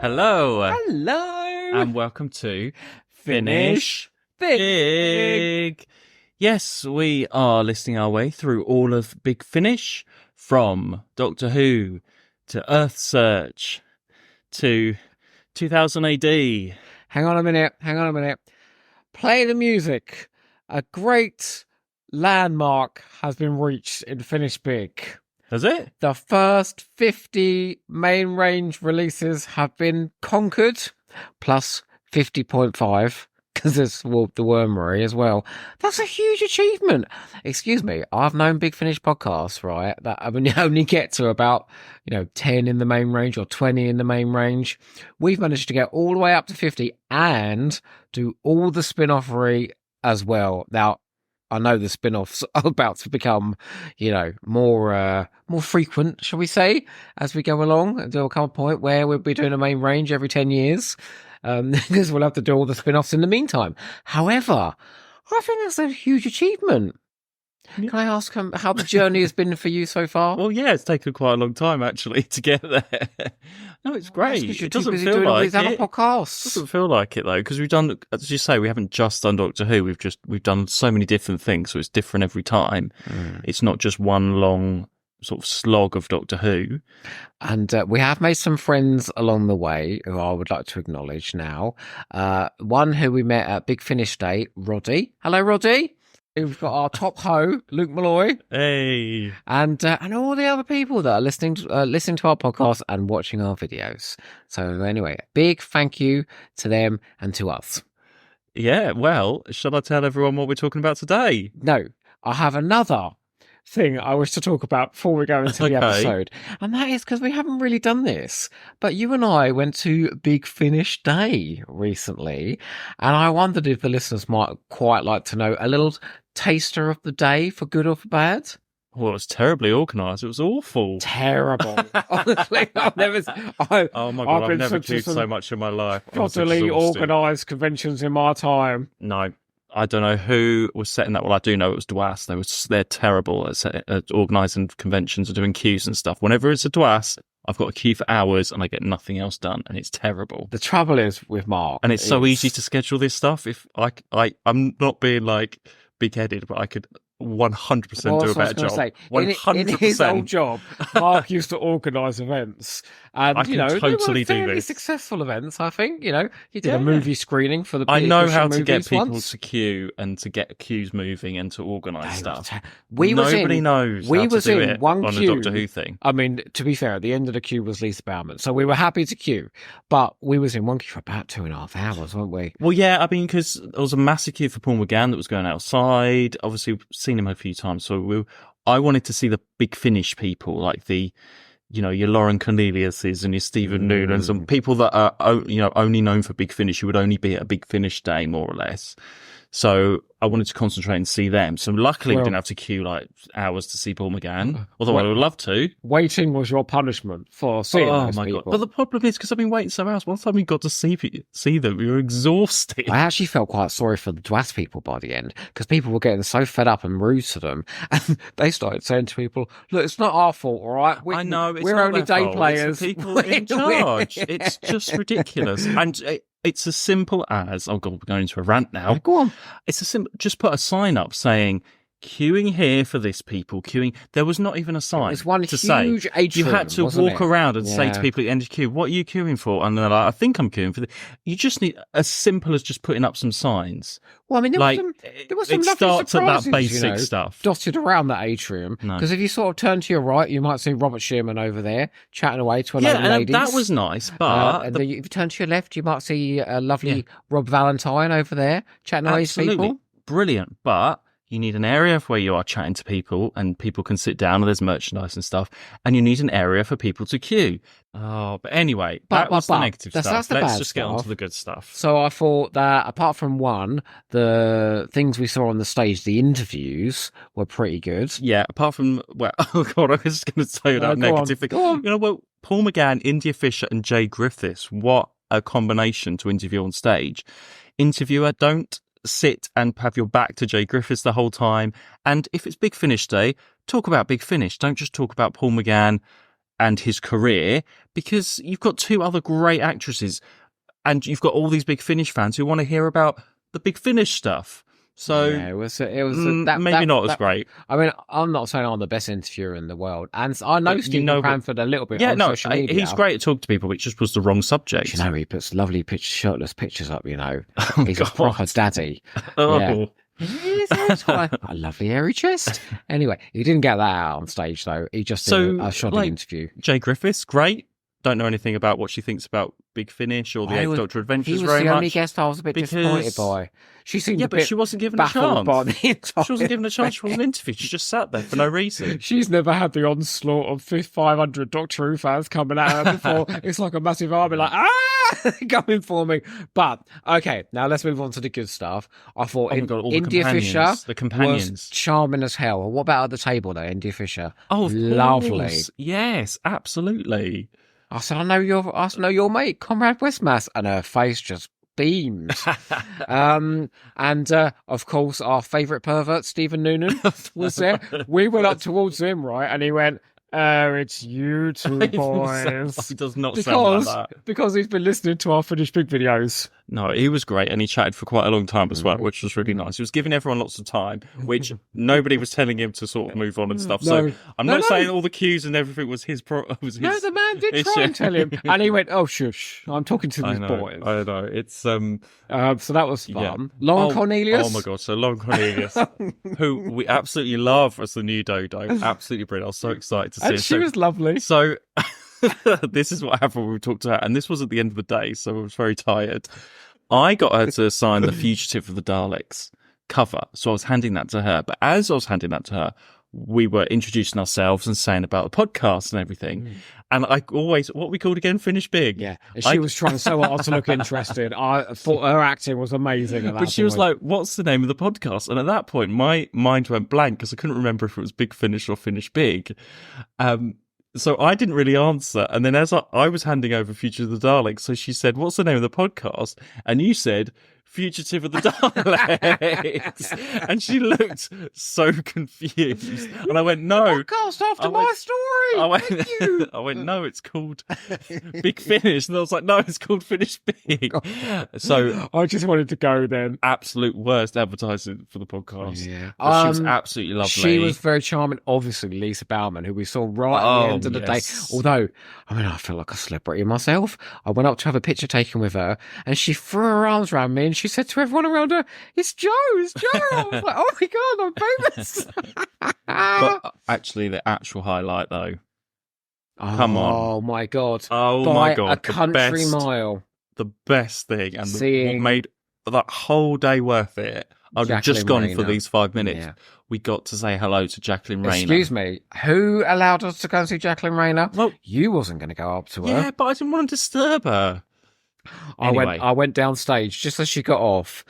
Hello. Hello. And welcome to Finish Big. Yes, we are listing our way through all of Big Finish, from Doctor Who to Earth Search to 2000 AD. Hang on a minute. Play the music. A great landmark has been reached in Finish Big. Has it? The first 50 main range releases have been conquered, plus 50.5, because there's the Wormery as well. That's a huge achievement. Excuse me, I've known Big Finish podcasts, right, that only get to about 10 in the main range or 20 in the main range. We've managed to get all the way up to 50 and do all the spin-offery as well. Now, I know the spin-offs are about to become, more frequent, shall we say, as we go along. And there'll come a point where we'll be doing a main range every 10 years, because we'll have to do all the spin-offs in the meantime. However, I think that's a huge achievement. Can I ask how the journey has been for you so far? Well, yeah, it's taken quite a long time, actually, to get there. No, it's great. It doesn't feel like it. Podcasts. Doesn't feel like it, though, because we've done, as you say, we haven't just done Doctor Who. We've done so many different things, so it's different every time. It's not just one long sort of slog of Doctor Who. And we have made some friends along the way who I would like to acknowledge now. One who we met at Big Finish Day, Roddy. Hello, Roddy. We've got our top ho, Luke Malloy. Hey. And all the other people that are listening to our podcast and watching our videos. So anyway, big thank you to them and to us. Yeah, well, shall I tell everyone what we're talking about today? No, I have another thing I wish to talk about before we go into the episode. And that is because we haven't really done this. But you and I went to Big Finish Day recently. And I wondered if the listeners might quite like to know a little taster of the day, for good or for bad. Well, it was terribly organised. It was awful. Terrible. Honestly, I've never queued so much in my life. Properly organised conventions in my time. No. I don't know who was setting that. Well, I do know it was DWAS. They're terrible at organising conventions and doing queues and stuff. Whenever it's a DWAS, I've got a queue for hours and I get nothing else done, and it's terrible. The trouble is with Mark, and it's so easy to schedule this stuff. If I'm not being like big-headed, but I could 100% do a better job. 100%. In his old job, Mark used to organise events, and I can totally they were fairly do this. Successful events, I think. He did a movie screening for the. I know how to get people to queue and to get queues moving and to organise stuff. Nobody knows how to do it on a Doctor Who thing. I mean, to be fair, at the end of the queue was Lisa Bowman, so we were happy to queue, but we was in one queue for about 2.5 hours, weren't we? Well, yeah, I mean, because there was a massive queue for Paul McGann that was going outside. Obviously, we've seen him a few times, so I wanted to see the Big Finish people, like your Lauren Corneliuses and your Stephen Noon and some people that are, only known for Big Finish, who would only be at a Big Finish Day, more or less. So I wanted to concentrate and see them. So luckily we didn't have to queue like hours to see Paul McGann, although I would love to. Waiting was your punishment for seeing those people. God. But the problem is, because I've been waiting so hours, by the time we got to see them, we were exhausted. I actually felt quite sorry for the DWAS people by the end, because people were getting so fed up and rude to them. And they started saying to people, look, it's not our fault, all right? I know, we're only day players. It's people in charge. It's just ridiculous. And it's as simple as, oh God, we're going into a rant now. Go on. It's just put a sign up saying, queuing here for this, people, queuing. There was not even a sign. It's one huge atrium. You had to walk around and say to people at the end of the queue, what are you queuing for? And they're like, I think I'm queuing for this. You just need, as simple as just putting up some signs. Well, I mean, there was some it lovely starts at that surprises, basic stuff. Dotted around that atrium. Because if you sort of turn to your right, you might see Robert Shearman over there chatting away to another lady. Yeah, that was nice. But if you turn to your left, you might see a lovely Rob Valentine over there chatting away to people. Brilliant. But you need an area where you are chatting to people and people can sit down and there's merchandise and stuff. And you need an area for people to queue. Oh, but anyway, that was the negative stuff. Let's just get on to the good stuff. So I thought that apart from the things we saw on the stage, the interviews were pretty good. Yeah, apart from, oh God, I was just going to say that negative thing. Go on. Paul McGann, India Fisher and Jay Griffiths, what a combination to interview on stage. Interviewer, don't sit and have your back to Jay Griffiths the whole time. And if it's Big Finish Day, talk about Big Finish. Don't just talk about Paul McGann and his career, because you've got two other great actresses and you've got all these Big Finish fans who want to hear about the Big Finish stuff. So yeah, it was maybe not as great. I mean, I'm not saying I'm the best interviewer in the world, and I know Stephen Cranford a little bit. Yeah, on no, social media. he's great at talking to people, but it just was the wrong subject. You know, he puts lovely shirtless pictures up. You know, Oh, he's God. a proper daddy. Oh. Yeah. He's got a lovely hairy chest. Anyway, he didn't get that out on stage though. He just did a shoddy interview. Jay Griffiths, great. Don't know anything about what she thinks about Big Finish or the Eighth Doctor Adventures very much. He was the only guest I was a bit disappointed by. She seemed a bit but she wasn't given a chance. by the She wasn't given a chance. She wasn't interviewed. She just sat there for no reason. She's never had the onslaught of 500 Doctor Who fans coming at her before. It's like a massive army, like, coming for me. But, okay, now let's move on to the good stuff. I thought India Fisher was charming as hell. What about at the table, though, India Fisher? Oh, lovely. Course. Yes, absolutely. I said, I know your mate, Comrade Westmass, and her face just beamed. And of course, our favourite pervert, Stephen Noonan, was there. We went up towards him, right, and he went, it's you two boys. He does not sound like that. Because he's been listening to our Finished Big videos. No, he was great, and he chatted for quite a long time as well, which was really nice. He was giving everyone lots of time, which nobody was telling him to sort of move on and stuff. So I'm not saying all the cues and everything was his. No, the man did try and tell him, and he went, "Oh shush, I'm talking to these boys." I know. It's so that was fun. Yeah. Lauren Cornelius. Oh my god, so Lauren Cornelius, who we absolutely love as the new Dodo, absolutely brilliant. I was so excited to see her. And she was lovely. So. This is what happened when we talked to her, and this was at the end of the day, so I was very tired. I got her to sign the Fugitive of the Daleks cover, so I was handing that to her. But as I was handing that to her, we were introducing ourselves and saying about the podcast and everything. And I always, what we called again, Finish Big. Yeah, she was trying so hard to look interested. I thought her acting was amazing. At that but she was like, what's the name of the podcast? And at that point, my mind went blank because I couldn't remember if it was Big Finish or Finish Big. So I didn't really answer. And then as I was handing over Fugitive of the Daleks, so she said, what's the name of the podcast? And you said, Fugitive of the Daleks. And she looked so confused. And I went, no. Podcast after my story. Thank you. I went, no, it's called Big Finish. And I was like, no, it's called Finish Big. So I just wanted to go then. Absolute worst advertising for the podcast. Yeah. But she was absolutely lovely. She was very charming. Obviously, Lisa Bauman, who we saw right at the end of the day. Although, I mean, I feel like a celebrity myself. I went up to have a picture taken with her, and she threw her arms around me, and she said to everyone around her, it's Joe. I was like, oh my God, I'm famous. But actually, the actual highlight, though. Come on. Oh my God. Oh by my God. A country mile. The best thing, and what made that whole day worth it. I'd have just gone for these 5 minutes. Yeah. We got to say hello to Jacqueline Rayner. Excuse me, who allowed us to go and see Jacqueline Rayner? Well, you wasn't going to go up to her. Yeah, but I didn't want to disturb her. Anyway. I went downstage just as she got off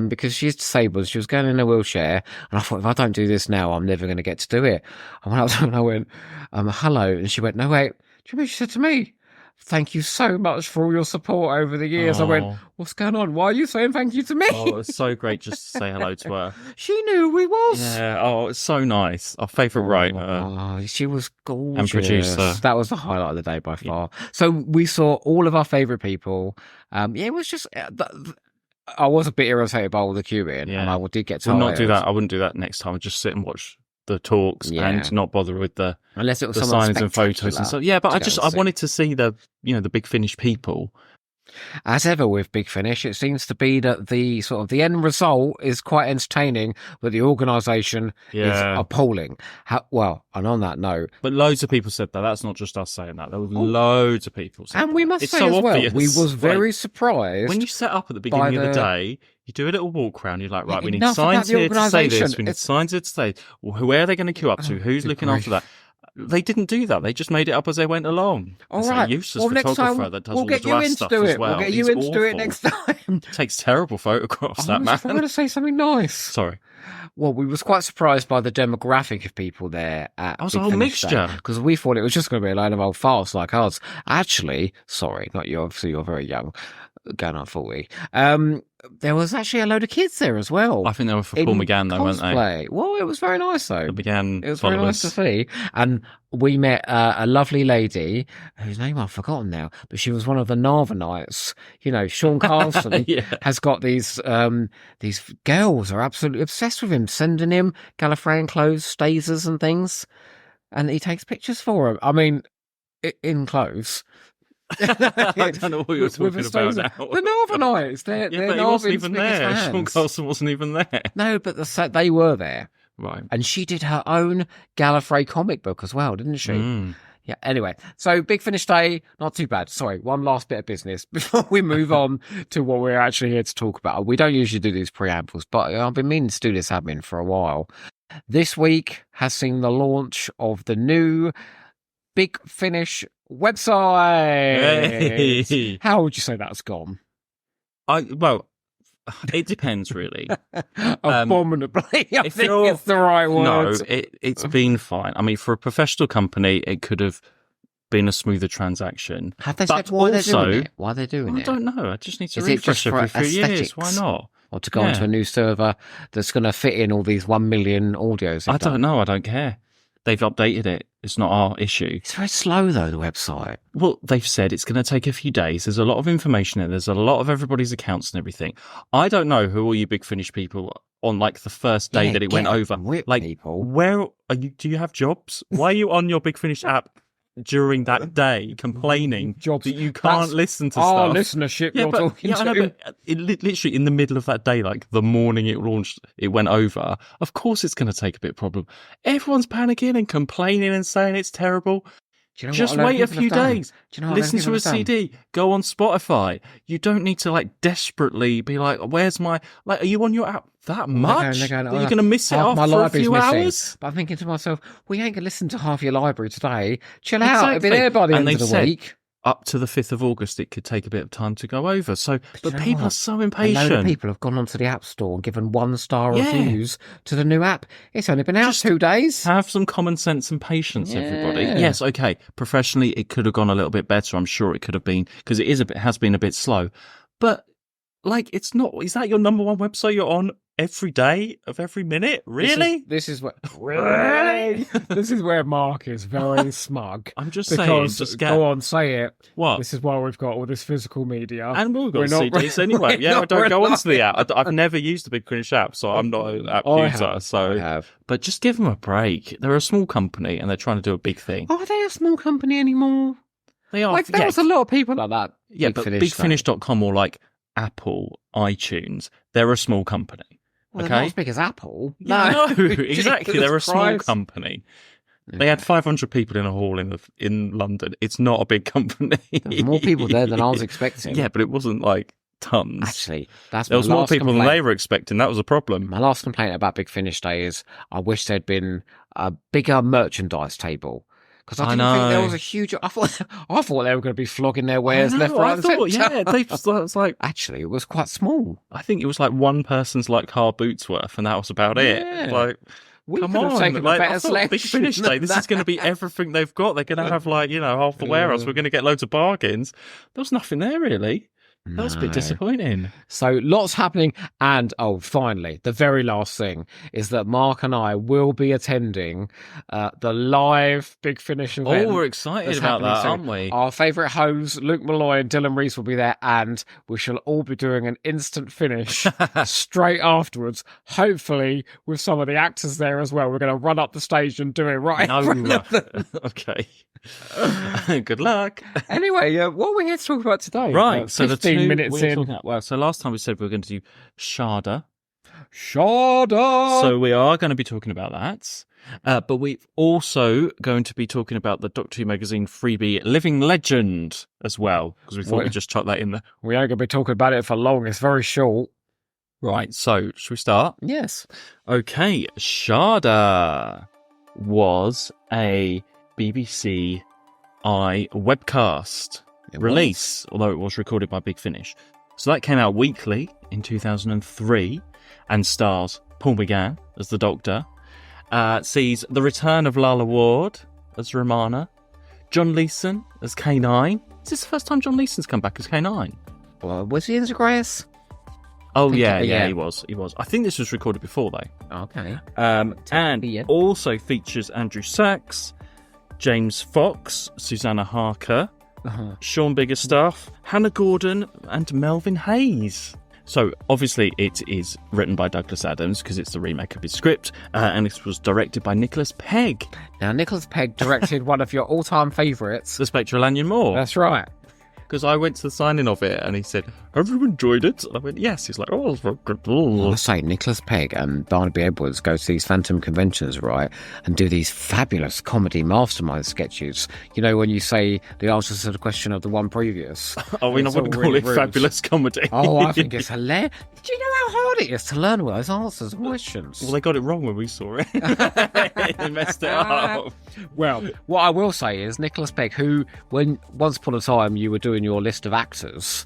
because she's disabled. She was going in a wheelchair, and I thought, if I don't do this now, I'm never going to get to do it. I went up to her and I went, hello. And she went, no, wait. Do you know what she said to me? Thank you so much for all your support over the years. I went, what's going on? Why are you saying thank you to me? Oh, it was so great just to say hello to her. She knew who we was. Yeah, oh, it's so nice. Our favourite writer. Oh, she was gorgeous. And producer. That was the highlight of the day by far. Yeah. So we saw all of our favourite people. It was just... I was a bit irritated by all the queuing, and I did get tired. I wouldn't do that next time. I'd just sit and watch the talks and not bother with the unless it was the signings and photos and stuff. Yeah, but I wanted to see the Big Finish people. As ever with Big Finish, it seems to be that the end result is quite entertaining, but the organisation is appalling. And on that note, but loads of people said that. That's not just us saying that. There were loads of people saying and we must say as well, we was very surprised when you set up at the beginning of the day. You do a little walk around. You're like, right, we need signs here to say this. We need signs here to say, who are they going to queue up to? Who's looking after that? They didn't do that. They just made it up as they went along. All right. A useless photographer that does all the glass stuff as well. We'll get you in to do it next time. Takes terrible photographs, that man. I was trying to say something nice. Sorry. Well, we was quite surprised by the demographic of people there. It was a whole mixture. Because we thought it was just going to be a load of old farts like us. Actually, sorry, not you. Obviously, you're very young. going on 40. There was actually a load of kids there as well. I think they were for Paul McGann, though, weren't they? Well, it was very nice, though. The McGann It was followers. very nice to see. And we met a lovely lady whose name I've forgotten now, but she was one of the Narvanites. You know, Sean Carlson has got these girls are absolutely obsessed with him, sending him Gallifreyan clothes, stasers and things. And he takes pictures for them. I mean, in clothes. I don't know what you're talking about now. The Narvanites. They're but he wasn't even there. fans. Sean Carlson wasn't even there. No, but they were there. Right. And she did her own Gallifrey comic book as well, didn't she? Yeah, anyway. So, Big Finish Day, not too bad. Sorry, one last bit of business before we move on to what we're actually here to talk about. We don't usually do these preambles, but I've been meaning to do this admin for a while. This week has seen the launch of the new Big Finish website. Hey. How would you say that's gone? Well, it depends, really. Abominably. I think it's the right word. No, it's been fine. I mean, for a professional company, it could have been a smoother transaction. Have they said why they're doing it? Why they're doing it? I don't know. I just need to Is it just refresh every for few years. aesthetics? Why not? Or to go onto a new server that's going to fit in all these 1 million audios? I don't know. I don't care. They've updated it. It's not our issue. It's very slow, though, the website. Well, they've said it's going to take a few days. There's a lot of information in. There's a lot of everybody's accounts and everything. I don't know who all you Big Finish people on like the first day that it went over. Like, people. where are you? Do you have jobs? Why are you on your Big Finish app during that day complaining that you can't listen to our stuff? Listenership you're talking to. I know, but literally in the middle of that day, like the morning it launched, it went over. Of course it's going to take a bit of problem. Everyone's panicking and complaining and saying it's terrible. Do you know Just what wait a few days. Do you know Listen to a CD. Go on Spotify. You don't need to like desperately be like, "Where's my like?" Are you on your app that much? They're going, that you're going to miss it off for a few hours? But I'm thinking to myself, we ain't going to listen to half your library today. Chill out. It'll be there by the end of the week. Up to the 5th of August, it could take a bit of time to go over. So, but people are so A impatient. load of people have gone onto the App Store and given 1-star reviews to the new app. It's only been out 2 days. Have some common sense and patience, everybody. Yes, okay. Professionally, it could have gone a little bit better. I'm sure it could have been, because it has been a bit slow. But like, it's not. Is that your number one website you're on every day of every minute? Really? This is what. Really? This is where Mark is very smug. I'm just saying. Go on, say it. What? This is why we've got all this physical media. And we've got CDs anyway. Yeah, I don't go onto the app. I've never used the Big Finish app, so I'm not an app user. I have. But just give them a break. They're a small company and they're trying to do a big thing. Are they a small company anymore? They are. Like, there was a lot of people like that. Yeah, but BigFinish.com or like Apple, iTunes, they're a small company. Well, okay? they're not as big as Apple. No, exactly. They're a small Christ. company. They had 500 people in a hall in London. It's not a big company. There were more people there than I was expecting. Yeah, but it wasn't like tons. Actually, there was more people than they were expecting. That was a problem. My last complaint about Big Finish Day is I wish there'd been a bigger merchandise table. Because I didn't think there was a huge. I thought they were going to be flogging their wares left, right, and centre. Yeah, they just was like. Actually, it was quite small. I think it was like one person's like car boots worth, and that was about it. Like, come on, taken like, a better I thought selection Big Finish Day. This is going to be everything they've got. They're going to have like half the warehouse. We're going to get loads of bargains. There was nothing there really. That was a bit disappointing. So lots happening. And, finally, the very last thing is that Mark and I will be attending the live Big Finish event. Oh, we're excited about that, aren't we? Our favourite hosts, Luke Malloy and Dylan Reese, will be there. And we shall all be doing an instant finish straight afterwards. Hopefully, with some of the actors there as well. We're going to run up the stage and do it right. No. Okay. Good luck. Anyway, what are we here to talk about today? Right, so 15 minutes in. So last time we said we were going to do Shada. Shada! So we are going to be talking about that. But we're also going to be talking about the DWM Magazine freebie Living Legend as well, because we thought we'd just chuck that in there. We ain't going to be talking about it for long. It's very short. Right, so should we start? Yes. Okay, Shada was a BBC webcast release, although it was recorded by Big Finish. So that came out weekly in 2003 and stars Paul McGann as the Doctor, sees the return of Lala Ward as Romana, John Leeson as K9. Is this the first time John Leeson's come back as K9? Was he into Grace? Oh, yeah, he was. I think this was recorded before, though. Okay. And also features Andrew Sachs, James Fox, Susanna Harker, Sean Biggerstaff, Hannah Gordon, and Melvin Hayes. So, obviously, it is written by Douglas Adams because it's the remake of his script, and this was directed by Nicholas Pegg. Now, Nicholas Pegg directed one of your all-time favourites. The Spectral Lanyon Moore. That's right. Because I went to the signing of it and he said, "Have you enjoyed it?" And I went, "Yes." He's like, "Oh, it's very good." I say, Nicholas Pegg and Barnaby Edwards go to these Phantom conventions, right, and do these fabulous comedy mastermind sketches. You know, when you say the answer to the question of the one previous. I mean, I wouldn't call it fabulous comedy. Oh, I think it's hilarious. Do you know how hard it is to learn all those answers and questions? Well, they got it wrong when we saw it. They messed it up. Well, what I will say is Nicholas Pegg, who, when once upon a time you were doing your list of actors,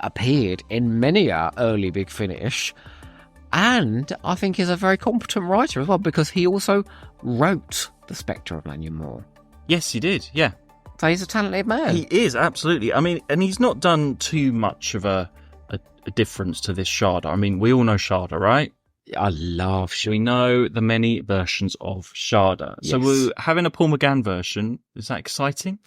appeared in many a early Big Finish, and I think is a very competent writer as well, because he also wrote The Spectre of Lanyon Moore. Yes, he did, yeah. So he's a talented man. He is, absolutely. I mean, and he's not done too much of a difference to this Shada. I mean, we all know Shada, right? I love Shada. We know the many versions of Shada. Yes. So we're having a Paul McGann version. Is that exciting?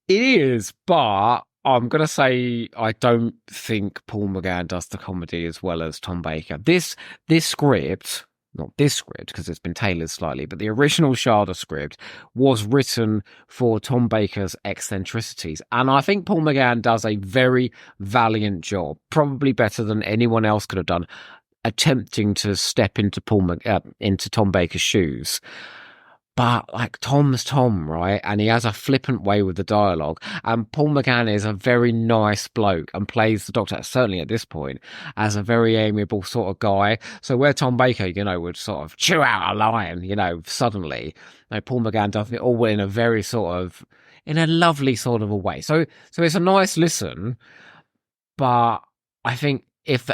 It is, but I'm going to say I don't think Paul McGann does the comedy as well as Tom Baker. This script, not this script because it's been tailored slightly, but the original Shada script was written for Tom Baker's eccentricities. And I think Paul McGann does a very valiant job, probably better than anyone else could have done, attempting to step into into Tom Baker's shoes. But, like, Tom's Tom, right? And he has a flippant way with the dialogue. And Paul McGann is a very nice bloke and plays the Doctor, certainly at this point, as a very amiable sort of guy. So where Tom Baker, you know, would sort of chew out a line, you know, suddenly, Paul McGann does it all in a very sort of, in a lovely sort of a way. So it's a nice listen, but I think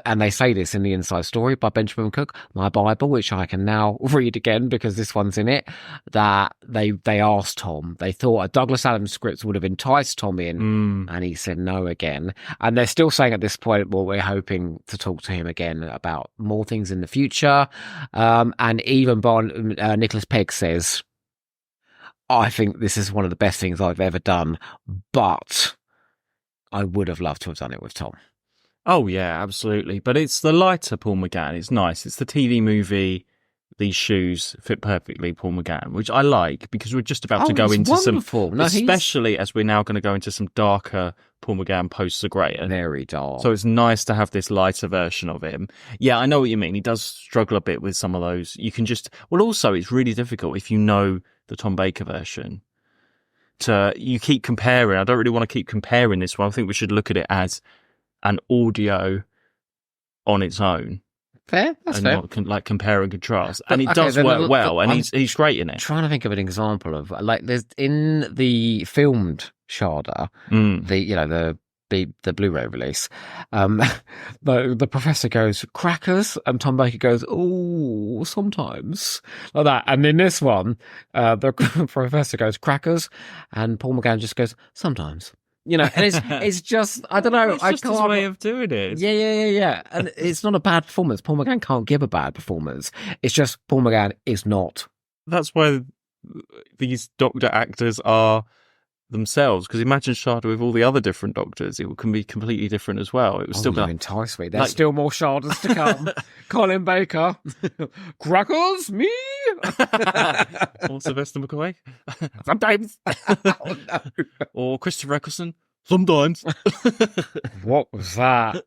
and they say this in The Inside Story by Benjamin Cook, my Bible, which I can now read again because this one's in it, that they asked Tom, they thought a Douglas Adams script would have enticed Tom in, and he said no again. And they're still saying at this point, well, we're hoping to talk to him again about more things in the future. And even Nicholas Pegg says, I think this is one of the best things I've ever done, but I would have loved to have done it with Tom. Oh, yeah, absolutely. But it's the lighter Paul McGann. It's nice. It's the TV movie. These shoes fit perfectly Paul McGann, which I like because we're just about to go into wonderful. Especially as we're now going to go into some darker Paul McGann post-The Great. Very dark. So it's nice to have this lighter version of him. Yeah, I know what you mean. He does struggle a bit with some of those. You can just... Well, also, it's really difficult if you know the Tom Baker version. You keep comparing. I don't really want to keep comparing this one. I think we should look at it as an audio on its own. Fair, that's fair. Not like compare and contrast. And it does work well, and he's great in it. Trying to think of an example of, like, there's in the filmed Shada, the Blu-ray release, the professor goes, crackers, and Tom Baker goes, oh, sometimes, like that. And in this one, the professor goes, crackers, and Paul McGann just goes, sometimes. You know, and it's just, I don't know. It's just his way of doing it. Yeah. And it's not a bad performance. Paul McGann can't give a bad performance. It's just Paul McGann is not. That's why these Doctor actors are themselves. Because imagine Shada with all the other different Doctors. It can be completely different as well. It was still you entice me. There's still more Shadas to come. Colin Baker. Crackers, me. Or Sylvester McCoy. Sometimes. Oh, no. Or Christopher Eccleston. Sometimes. What was that?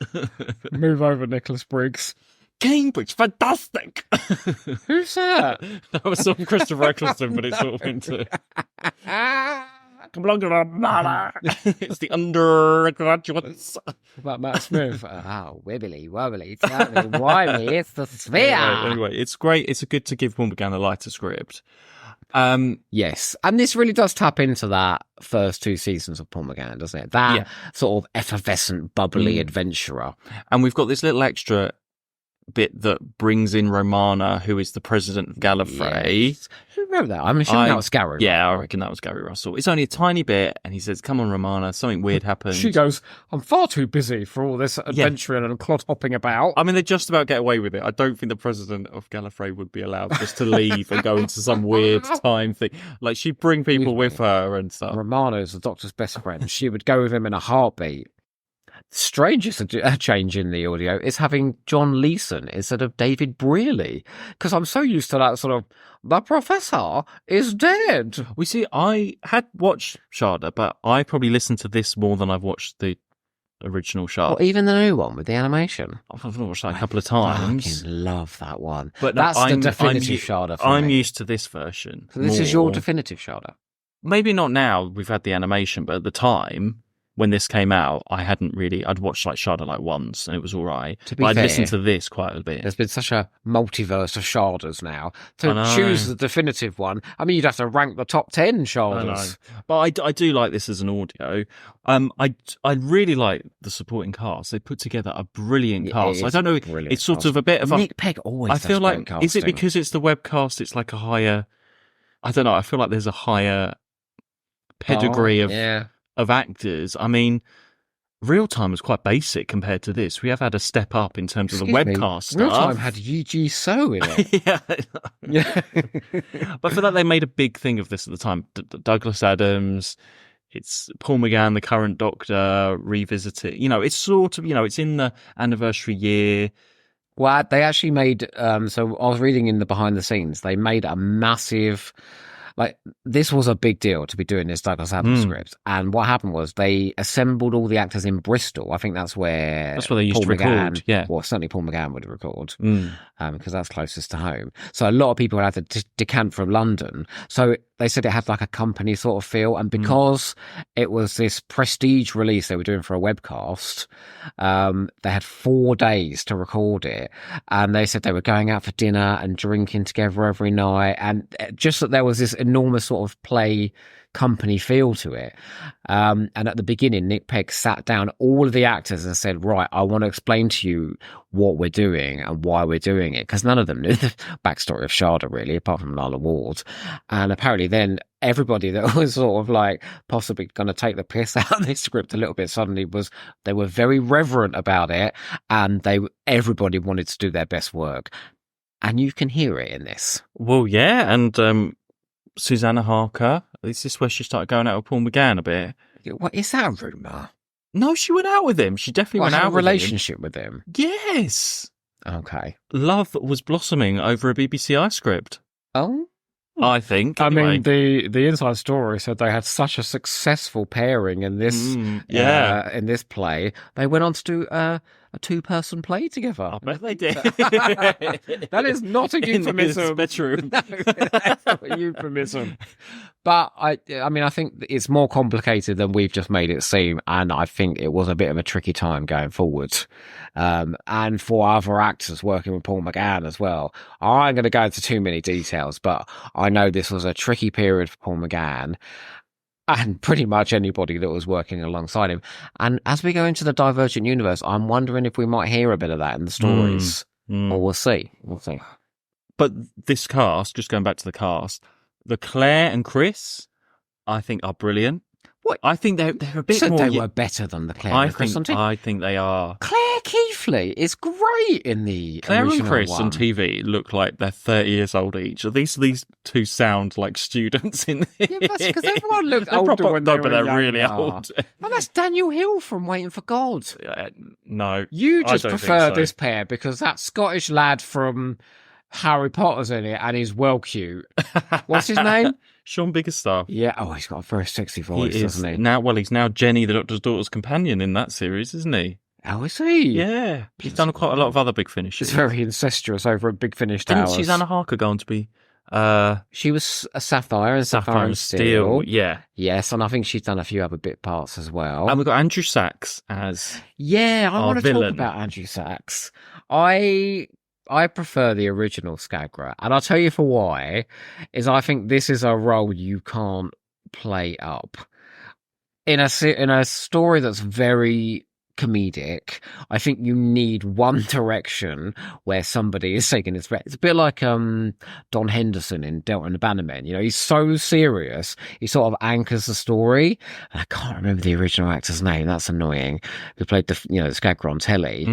Move over, Nicholas Briggs. Cambridge, fantastic. Who's that? That was some Christopher Eccleston, but it's sort of into... Come along to the mother. It's the undergraduates. What about Matt Smith? Oh, wibbly wobbly, tell me why me? It's the sphere. Anyway, it's great. It's good to give Paul McGann a lighter script. Yes, and this really does tap into that first two seasons of Paul McGann, doesn't it? That sort of effervescent, bubbly adventurer. And we've got this little extra bit that brings in Romana, who is the president of Gallifrey. Yes. Who wrote that? I'm assuming that was Gary. Yeah, I reckon that was Gary Russell. It's only a tiny bit, and he says, "Come on, Romana, something weird happened." She goes, "I'm far too busy for all this adventuring and clod hopping about." I mean, they just about get away with it. I don't think the president of Gallifrey would be allowed just to leave and go into some weird time thing. Like, she'd bring people with her and stuff. Romana is the Doctor's best friend. She would go with him in a heartbeat. Strangest change in the audio is having John Leeson instead of David Brearley, because I'm so used to that sort of, the professor is dead. We see, I had watched Shada, but I probably listened to this more than I've watched the original Shada. Or even the new one with the animation. I've watched that a couple of times. I fucking love that one. But that's the definitive Shada for I'm me. used to this version. So this is your definitive Shada. Maybe not now, we've had the animation, but at the time, when this came out, I'd watched like Shada like once and it was all right. But I'd listened to this quite a bit. There's been such a multiverse of Shadas now. To choose the definitive one, I mean, you'd have to rank the top 10 Shadas. But I do like this as an audio. I really like the supporting cast. They put together a brilliant cast. I don't know, it's sort of a bit of Nick Pegg always I feel like, casting. Is it because it's the webcast, it's like a higher, I don't know, I feel like there's a higher pedigree of actors. I mean, Real Time was quite basic compared to this. We have had a step up in terms of the webcast stuff. Real Time had Yi So in it. yeah. But for that, they made a big thing of this at the time. Douglas Adams, it's Paul McGann, the current Doctor, revisited. You know, it's sort of, it's in the anniversary year. Well, they actually made, so I was reading in the behind the scenes, they made a massive, like, this was a big deal to be doing this Douglas Adams script. And what happened was they assembled all the actors in Bristol. I think that's where they used to record. Well, certainly Paul McGann would record because that's closest to home. So a lot of people had to decant from London. So they said it had like a company sort of feel. And because it was this prestige release they were doing for a webcast, they had 4 days to record it. And they said they were going out for dinner and drinking together every night. And just that there was this enormous sort of play company feel to it. And at the beginning, Nick Pegg sat down all of the actors and said, right, I want to explain to you what we're doing and why we're doing it. Because none of them knew the backstory of Shada, really, apart from Lalla Ward. And apparently then everybody that was sort of like possibly going to take the piss out of this script a little bit suddenly they were very reverent about it. And everybody wanted to do their best work. And you can hear it in this. Well, yeah. And Susanna Harker, is this where she started going out with Paul McGann a bit? What is that a rumour? No, she went out with him. She definitely went out with him. A relationship with him? Yes. Okay. Love was blossoming over a BBC iScript. Oh? I think. Anyway. I mean, the inside story said they had such a successful pairing in this in this play. They went on to do a 2-person play together. I bet they did. That is not a euphemism. In his bedroom. No, that's not a euphemism. But I mean, I think it's more complicated than we've just made it seem, and I think it was a bit of a tricky time going forward. And for other actors working with Paul McGann as well. I'm going to go into too many details, but I know this was a tricky period for Paul McGann and pretty much anybody that was working alongside him. And as we go into the Divergent Universe, I'm wondering if we might hear a bit of that in the stories. Or we'll see. We'll see. But this cast, just going back to the cast, the Claire and Chris, I think are brilliant. What? I think they're a bit more... They were better than the Claire and Chris on TV. I think they are. Claire Keithley is great in the Claire original and Chris one. on TV look like they're 30 years old each. These two sound like students in this. Yeah, that's because everyone looked older when they were but they're younger. really old. And that's Daniel Hill from Waiting for God. No. You just I don't prefer think so. this pair because that Scottish lad from Harry Potter's in it and he's well cute. What's his name? Sean Biggerstaff. Yeah, he's got a very sexy voice, doesn't he? He's now Jenny, the Doctor's daughter's companion in that series, isn't he? Oh, is he? Yeah. He's done quite a lot of other Big Finish. It's very incestuous over at Big Finish Towers. Didn't Susanna Harker go on to be... She was a Sapphire and Sapphire and Steel. Yeah. Yes, and I think she's done a few other bit parts as well. And we've got Andrew Sachs as I want to villain. talk about Andrew Sachs. I prefer the original Skagra, and I'll tell you for why, is I think this is a role you can't play up. In a story that's very comedic. I think you need one direction where somebody is taking his breath. It's a bit like Don Henderson in Delta and the Bannermen. You know, he's so serious. He sort of anchors the story. And I can't remember the original actor's name. That's annoying. Who played the Skagger on telly.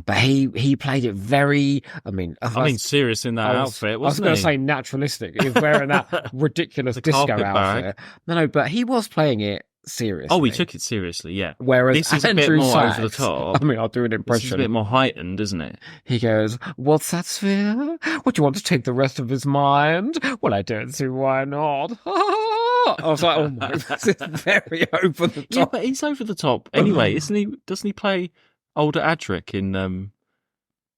But he played it very. I mean, serious in that outfit. Wasn't I was going to say naturalistic. He was wearing that ridiculous disco outfit. No, but he was playing it seriously. Oh, he took it seriously, yeah. Whereas this is Andrew a bit more Sachs, over the top. I mean, I'll do an impression. This is a bit more heightened, isn't it? He goes, "What's that, Sphere? What, do you want to take the rest of his mind? Well, I don't see why not." I was like, "Oh my, this is very over the top." Yeah, but he's over the top anyway, isn't he? Doesn't he play older Adric in?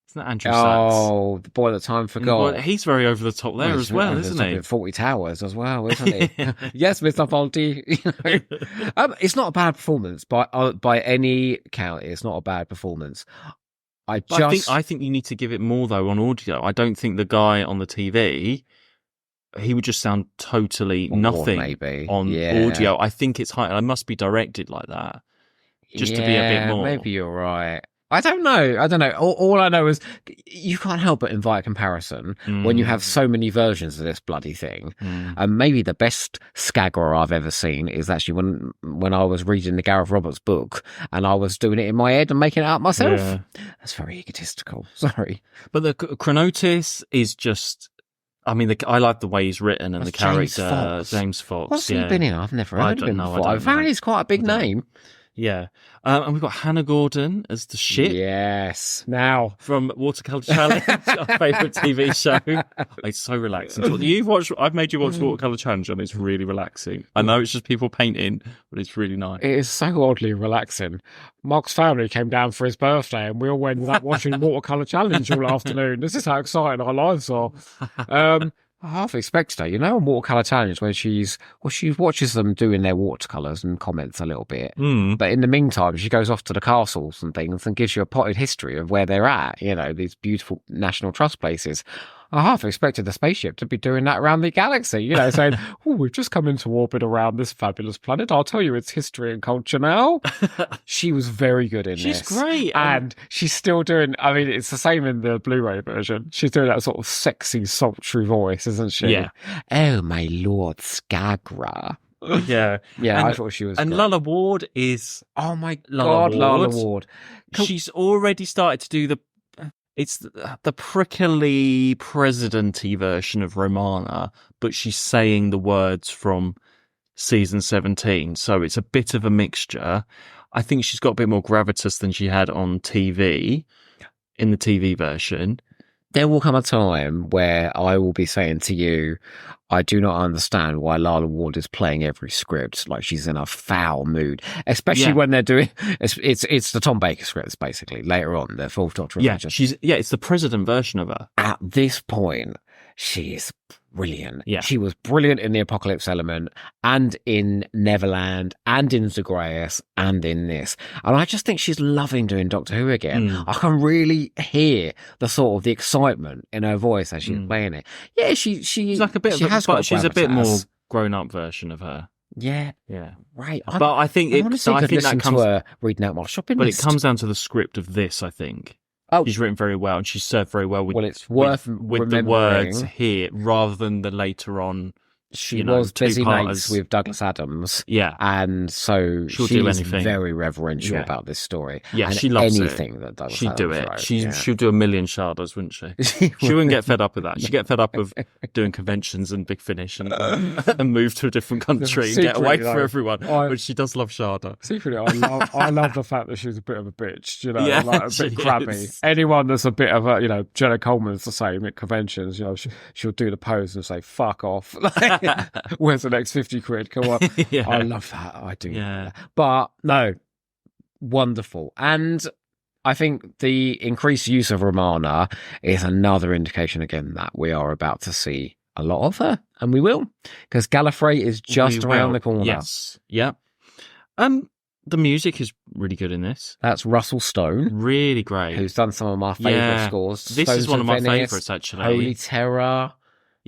Isn't that Andrew Sachs? Oh, the boy that time forgot. He's very over the top there as well, isn't he? 40 Towers as well, isn't he? Yes, Mr. Faulty. It's not a bad performance by any count. It's not a bad performance. I think you need to give it more though on audio. I don't think the guy on the TV, he would just sound totally nothing on audio. I think it's high. I must be directed like that just to be a bit more. Maybe you're right. I don't know. All I know is you can't help but invite comparison when you have so many versions of this bloody thing. And maybe the best Skagger I've ever seen is actually when I was reading the Gareth Roberts book and I was doing it in my head and making it up myself. Yeah. That's very egotistical. Sorry. But the Chronotis is just... I mean, I like the way he's written and the character, James Fox. What's he been in? I've never heard of him before. Apparently he's quite a big name. Yeah. And we've got Hannah Gordon as the ship. Yes. Now. From Watercolour Challenge, our favourite TV show. It's so relaxing. I've made you watch Watercolour Challenge and it's really relaxing. I know it's just people painting, but it's really nice. It is so oddly relaxing. Mark's family came down for his birthday and we all went without watching Watercolour Challenge all afternoon. This is how exciting our lives are. I half expected her, on Watercolour Challenge when she watches them doing their watercolours and comments a little bit. But in the meantime, she goes off to the castles and things and gives you a potted history of where they're at, these beautiful National Trust places. I half expected the spaceship to be doing that around the galaxy, saying, "Oh, we've just come into orbit around this fabulous planet. I'll tell you its history and culture now." She was very good in this. She's great. And she's still doing, I mean, it's the same in the Blu-ray version. She's doing that sort of sexy, sultry voice, isn't she? Yeah. "Oh, my Lord Skagra." Yeah. Yeah, I thought she was And great. Lalla Ward is... Oh, my God, Lalla Ward. She's already started to do It's the prickly president-y version of Romana, but she's saying the words from season 17, so it's a bit of a mixture. I think she's got a bit more gravitas than she had on TV, in the TV version. There will come a time where I will be saying to you, I do not understand why Lalla Ward is playing every script like she's in a foul mood, especially when they're doing it's the Tom Baker scripts basically later on, the Fourth Doctor. It's the president version of her. At this point, she is brilliant. Yeah. She was brilliant in The Apocalypse Element and in Neverland and in Zagreus and in this. And I just think she's loving doing Doctor Who again. I can really hear the excitement in her voice as she's playing it. Yeah, she's like a bit she's a bit more grown up version of her. Yeah. Yeah. Right. But I think that comes to her reading out my shopping list. It comes down to the script of this, I think. Oh, she's written very well, and she's served very well with. Well, it's worth with the words here rather than the later on. She was busy mates with Douglas Adams, and so she's very reverential about this story. Yeah, and she loves anything that Douglas She'd Adams do it. wrote. She'll do a million Shadas, wouldn't she? She wouldn't get fed up with that. She'd get fed up of doing conventions and Big Finish and move to a different country and get away from everyone. But she does love Shada. Secretly, I love the fact that she's a bit of a bitch. Like a bit crabby. Anyone that's a bit of a, Jenna Coleman's the same at conventions. She'll do the pose and say "fuck off." Where's the next 50 quid? Come on. I love that. I do. Yeah. But no, wonderful. And I think the increased use of Romana is another indication again that we are about to see a lot of her, and we will, because Gallifrey is just around the corner. Yes. Yeah. The music is really good in this. That's Russell Stone. Really great. Who's done some of my favourite scores. This is one of my favourites, actually. Holy Terror.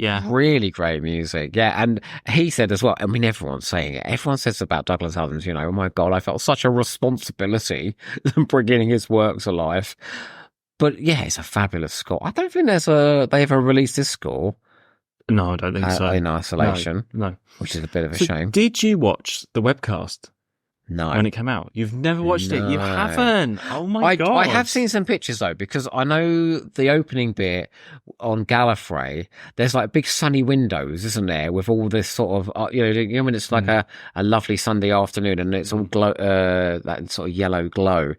Yeah. Really great music. Yeah. And he said as well, I mean, everyone's saying it. Everyone says about Douglas Adams, you know, oh my God, I felt such a responsibility bringing his work to life. But yeah, it's a fabulous score. I don't think they ever released this score No, I don't think so. in isolation. No. Which is a bit of a So shame. did you watch the webcast? No. When it came out? You've never watched it? You No. haven't? Oh my God. I have seen some pictures though, because I know the opening bit on Gallifrey, there's like big sunny windows, isn't there, with all this sort of, you know when it's like a lovely Sunday afternoon and it's all glow, that sort of yellow glow.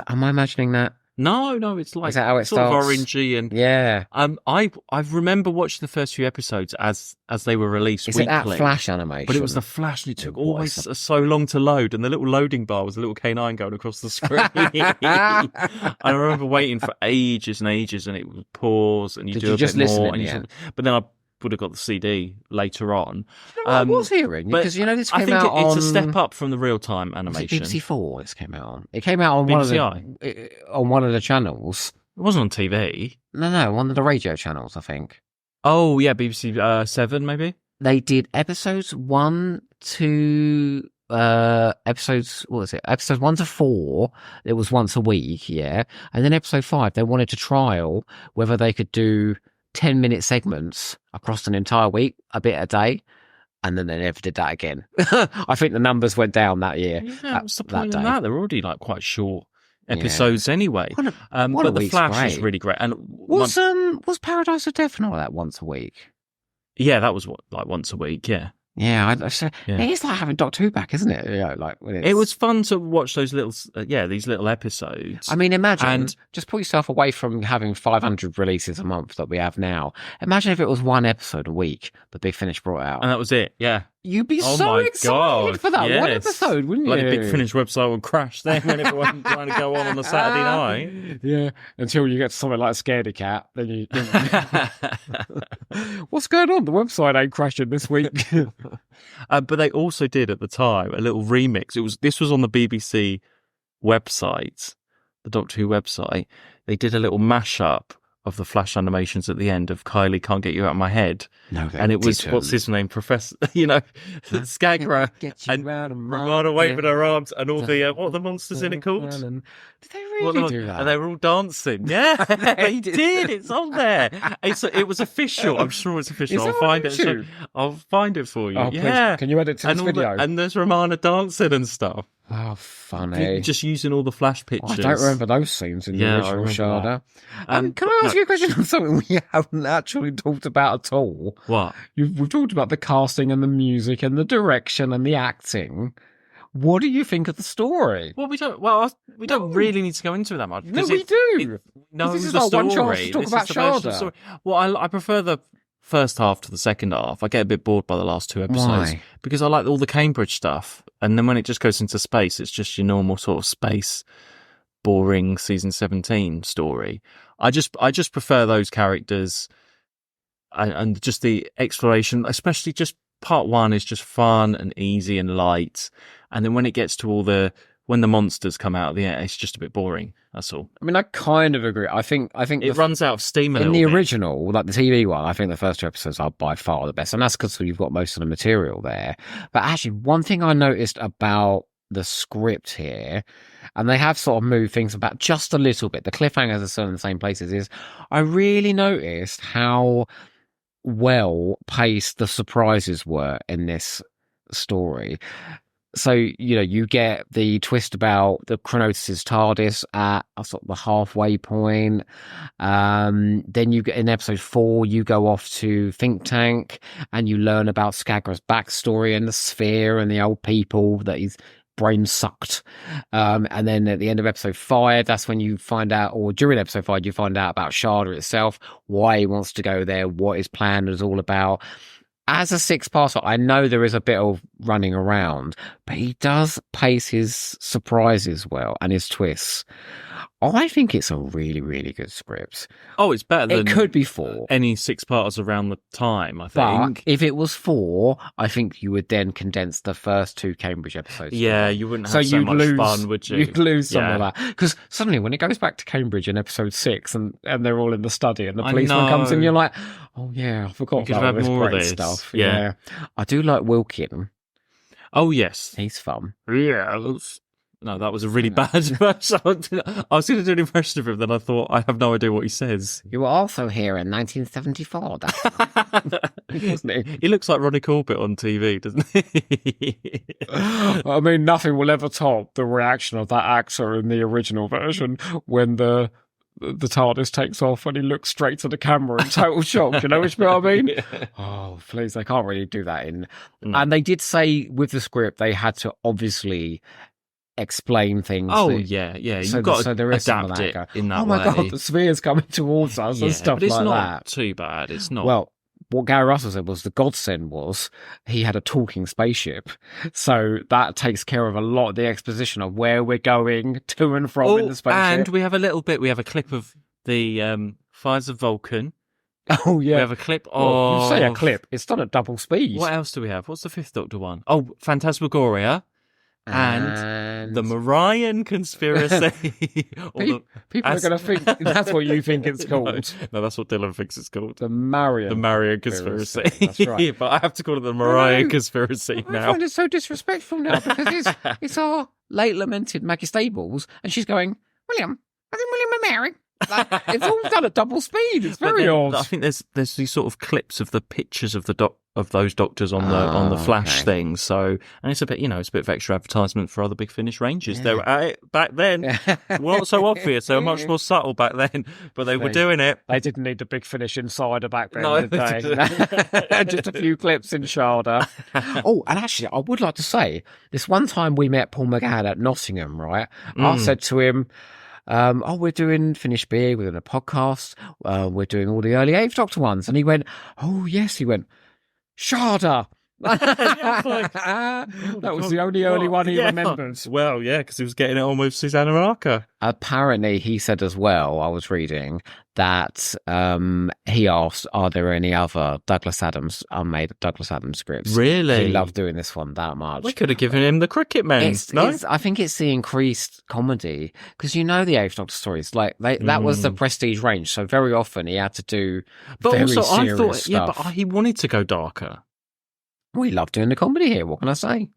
Am I imagining that? No, it's like Is that how it sort of starts? orangey and Yeah. I remember watching the first few episodes as they were released Is weekly. it that flash animation? But it was the flash, and it took What always is so long to load, and the little loading bar was a little canine going across the screen. I remember waiting for ages and ages, and it would pause, and you Did do you a just bit listen more, in and the end? but then I would have got the CD later on. You know what I was hearing, but because you know this I came think out on... it's a step up from the real time Was it animation. BBC Four this came out on? It came out on one of the channels. It wasn't on TV. No, one of the radio channels, I think. Oh yeah, BBC 7 maybe. They did episodes 1 to episodes 1 to 4. It was once a week, yeah. And then episode 5, they wanted to trial whether they could do 10-minute segments across an entire week, a bit a day. And then they never did that again. I think the numbers went down that year. Yeah, what's the point in that? They're already like quite short episodes anyway. What but the Flash great. is really great. And was Paradise of Death not like once a week? Yeah, that was like once a week. Yeah. Yeah, it's like having Doctor Who back, isn't it? Yeah, like when it was fun to watch those little, these little episodes. I mean, imagine just put yourself away from having 500 releases a month that we have now. Imagine if it was one episode a week that Big Finish brought out, and that was it. Yeah, you'd be so excited for that one episode, wouldn't you? Like the Big Finish website would crash then when it wasn't trying to go on a Saturday night. Yeah, until you get to something like Scaredy Cat, then you. What's going on? The website ain't crashing this week. But they also did at the time a little remix. This was on the BBC website, the Doctor Who website. They did a little mashup of the Flash animations at the end of Kylie Can't Get You Out of My Head. No, and it was what's his name, Professor, Skagra and Ramona waving her arms and all the what are the monsters in it called? Did they really do that? And they were all dancing. Yeah, they did. It's on there. It was official. I'm sure it's official. I'll find it. I'll find it for you. Oh, yeah, please. Can you edit to this video? And there's Romana dancing and stuff. Oh, funny. Just using all the Flash pictures. I don't remember those scenes in the original Shada. Can I ask you a question on something we haven't actually talked about at all? What? We've talked about the casting and the music and the direction and the acting. What do you think of the story? Well, we don't really need to go into it that much. No, we do. This is like one chance to talk about Shada. Well, I prefer the first half to the second half. I get a bit bored by the last two episodes. Why? Because I like all the Cambridge stuff, and then when it just goes into space, it's just your normal sort of space, boring season 17 story. I just prefer those characters, and just the exploration, especially just part 1 is just fun and easy and light, and then when it gets to when the monsters come out at the end, it's just a bit boring. That's all. I mean, I kind of agree. I think it runs out of steam in the original, like the TV one. I think the first 2 episodes are by far the best, and that's because you've got most of the material there. But actually, one thing I noticed about the script here, and they have sort of moved things about just a little bit. The cliffhangers are still in the same places. Is I really noticed how well paced the surprises were in this story. So, you get the twist about the Chronotis' TARDIS at sort of the halfway point. Then you get in episode 4, you go off to Think Tank and you learn about Skagra's backstory and the sphere and the old people that he's brain sucked. And then at the end of episode 5, that's when you find out, or during episode 5, you find out about Shada itself, why he wants to go there, what his plan is all about. As a 6-parter, I know there is a bit of running around, but he does pace his surprises well and his twists. I think it's a really, really good script. Oh, it's better than It could be 4. any 6-parters around the time, I But think. if it was 4, I think you would then condense the first 2 Cambridge episodes. Yeah, you wouldn't have so much fun, would you? You'd lose some of that. Because suddenly when it goes back to Cambridge in episode 6 and they're all in the study and the policeman comes in, you're like, oh yeah, I forgot about all this great stuff. Yeah. I do like Wilkin. Oh, yes. He's fun. Yeah. No, that was a really bad impression. I was going to do an impression of him, then I thought, I have no idea what he says. You were also here in 1974, wasn't he? He looks like Ronnie Corbett on TV, doesn't he? I mean, nothing will ever top the reaction of that actor in the original version when the TARDIS takes off and he looks straight to the camera in total shock. You know what I mean? Yeah. Oh, please, they can't really do that in. No. And they did say with the script they had to obviously explain things. Oh, yeah. You've got to adapt it in that way. Oh my God, the sphere's coming towards us and stuff like that. It's not too bad. It's not. Well, what Gary Russell said was the godsend was he had a talking spaceship. So that takes care of a lot of the exposition of where we're going to and from in the spaceship. And we have a clip of the Fires of Vulcan. Oh, yeah. We have a clip of... You say a clip. It's done at double speed. What else do we have? What's the 5th Doctor one? Oh, Phantasmagoria. And the Marian conspiracy. People are going to think that's what you think it's called. No, that's what Dylan thinks it's called. The Marian conspiracy. That's right. But I have to call it the Marian conspiracy now. I find it so disrespectful now because it's our late lamented Maggie Stables, and she's going, William, I think William and Mary. Like, it's all done at double speed. It's very odd. I think there's these sort of clips of the pictures of of those doctors on the Flash thing. So, and it's a bit, it's a bit of extra advertisement for other Big Finish ranges. They were at it back then. Well, not so obvious. They were much more subtle back then, but they were doing it. They didn't need the Big Finish insider back then, did they? Just a few clips in Shada. Oh, and actually, I would like to say this one time we met Paul McGann at Nottingham, right? I said to him, we're doing Finish Beer, we're doing a podcast, we're doing all the early 8th Doctor ones. And he went, oh, yes, Shada. That was the only early one he remembered. Well, yeah, because he was getting it on with Susanna Arca. Apparently, he said as well, I was reading, that he asked, are there any other unmade Douglas Adams scripts? Really? He loved doing this one that much. We could have given him the Cricket Man, no? I think it's the increased comedy, because the 8th Doctor stories, like that was the prestige range, so very often he had to do very serious stuff. Yeah, but he wanted to go darker. We love doing the comedy here. What can I say?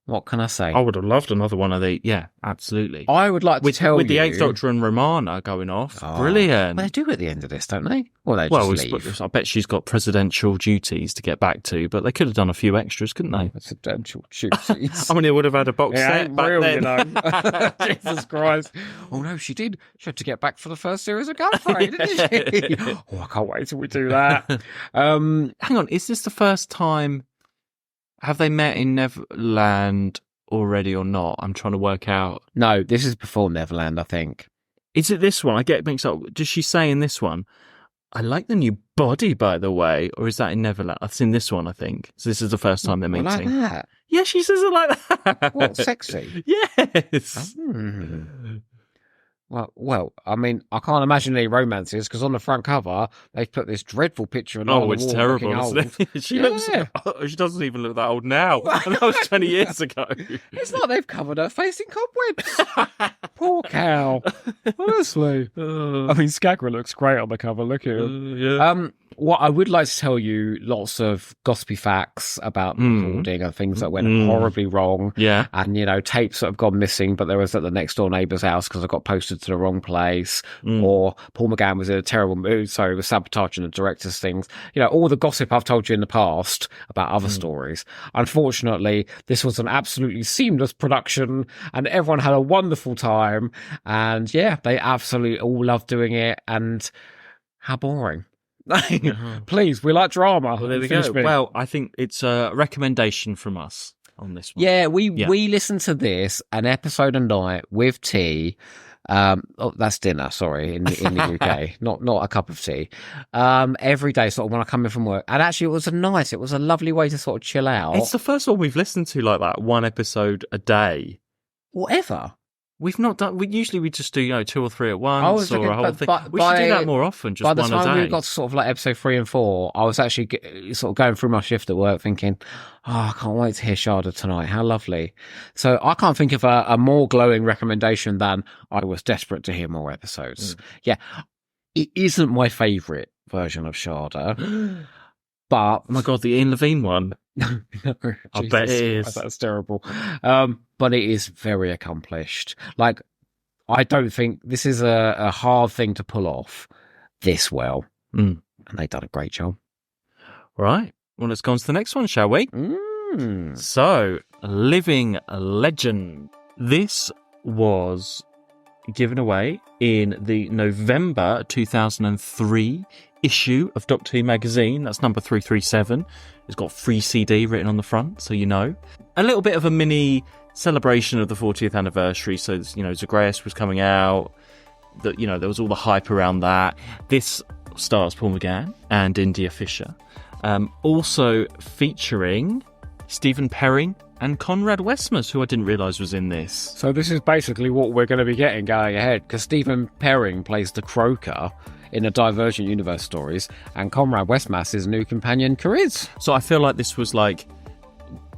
What can I say? I would have loved another one of the. Yeah, absolutely. I would like to tell you with the 8th Doctor and Romana going off. Brilliant. Well, they do at the end of this, don't they? Or they just leave. I bet she's got presidential duties to get back to, but they could have done a few extras, couldn't they? Presidential duties. I mean, they would have had a box set back then. Jesus Christ. Oh no, she did. She had to get back for the first series of Gunfire, didn't she? Oh, I can't wait till we do that. Hang on, is this the first time? Have they met in Neverland already or not? I'm trying to work out. No, this is before Neverland, I think. Is it this one? I get mixed up. Does she say in this one, I like the new body, by the way? Or is that in Neverland? It's in this one, I think. So this is the first time they're meeting. Like that? Yeah, she says it like that. What, sexy? Yes. Well, I mean, I can't imagine any romances because on the front cover they've put this dreadful picture of Nyla Ward terrible, isn't it? She looks. She doesn't even look that old now. And that was 20 years ago. It's like they've covered her face in cobwebs. Poor cow. Honestly. I mean, Skagra looks great on the cover. Look at him. What I would like to tell you, lots of gossipy facts about the recording and things that went horribly wrong. Yeah. And, tapes that have gone missing, but they was at the next door neighbour's house because I got posted to the wrong place. Or Paul McGann was in a terrible mood, so he was sabotaging the director's things. All the gossip I've told you in the past about other stories. Unfortunately, this was an absolutely seamless production and everyone had a wonderful time. And yeah, they absolutely all loved doing it. And how boring. Please, we like drama. Well, there we go. Well, I think it's a recommendation from us on this one. Yeah, we listen to this an episode a night with tea. That's dinner. Sorry, in the UK, not a cup of tea. Every day, sort of when I come in from work, and actually, it was a lovely way to sort of chill out. It's the first one we've listened to like that, one episode a day. Whatever. We've not done. We just do 2 or 3 at I once was or looking, a whole but thing. by, We should do that more often. Just by the one a time day. we got to sort of like episode 3 and 4, I was actually sort of going through my shift at work thinking, I can't wait to hear Shada tonight. How lovely. So I can't think of a more glowing recommendation than I was desperate to hear more episodes. Yeah. It isn't my favourite version of Shada, but... Oh my God, the Ian Levine one. No, I bet it is. That's terrible. But it is very accomplished. Like, I don't think this is a hard thing to pull off this well. And they've done a great job. Right. Well, let's go on to the next one, shall we? So, Living Legend. This was given away in the November 2003 issue of Doctor Who Magazine. That's number 337. It's got free CD written on the front, so you know. A little bit of a mini celebration of the 40th anniversary. So, Zagreus was coming out. There was all the hype around that. This stars Paul McGann and India Fisher. Also featuring Stephen Perring and Conrad Westmas, who I didn't realise was in this. So this is basically what we're going to be getting going ahead, because Stephen Perring plays the Croaker in the Divergent Universe stories, and Conrad Westmas is new companion Cariz. So I feel like this was like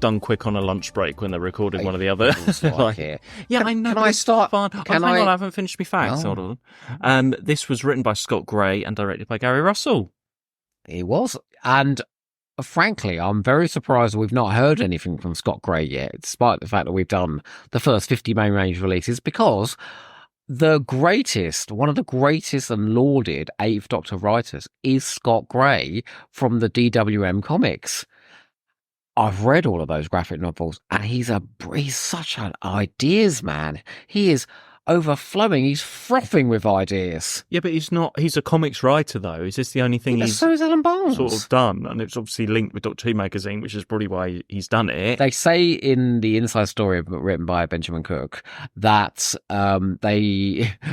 done quick on a lunch break when they're recording one or the other. I know. Can I start? Fun. Hang on, I haven't finished my facts. No. Hold on. This was written by Scott Gray and directed by Gary Russell. It was, and frankly, I'm very surprised we've not heard anything from Scott Gray yet, despite the fact that we've done the first 50 main range releases, because one of the greatest and lauded Eighth Doctor writers is Scott Gray from the DWM comics. I've read all of those graphic novels, and he's such an ideas man. He is overflowing. He's frothing with ideas. Yeah, but he's a comics writer, though. Is this the only thing he's so is Alan Barnes. sort of done? And it's obviously linked with Doctor Who Magazine, which is probably why he's done it. They say in the inside story written by Benjamin Cook that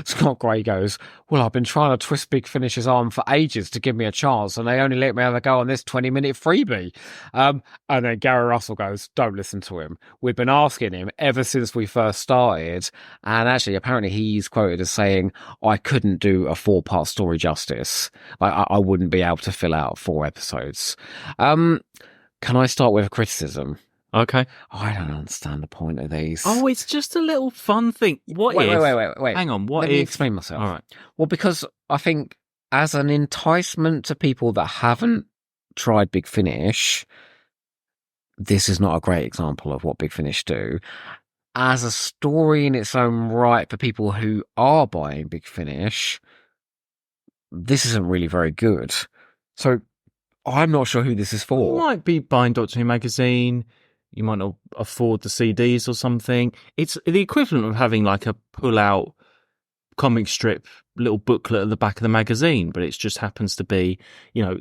Scott Gray goes, well, I've been trying to twist Big Finish's arm for ages to give me a chance, and they only let me have a go on this 20-minute freebie. And then Gary Russell goes, don't listen to him. We've been asking him ever since we first started, and actually apparently he's quoted as saying, I couldn't do a 4-part story justice. I wouldn't be able to fill out 4 episodes. Can I start with a criticism? Okay. I don't understand the point of these. Oh, it's just a little fun thing. Wait. Hang on. Let me explain myself. All right. Well, because I think as an enticement to people that haven't tried Big Finish, this is not a great example of what Big Finish do. As a story in its own right for people who are buying Big Finish, this isn't really very good. So I'm not sure who this is for. You might be buying Doctor Who Magazine. You might not afford the CDs or something. It's the equivalent of having like a pull-out comic strip little booklet at the back of the magazine, but it just happens to be,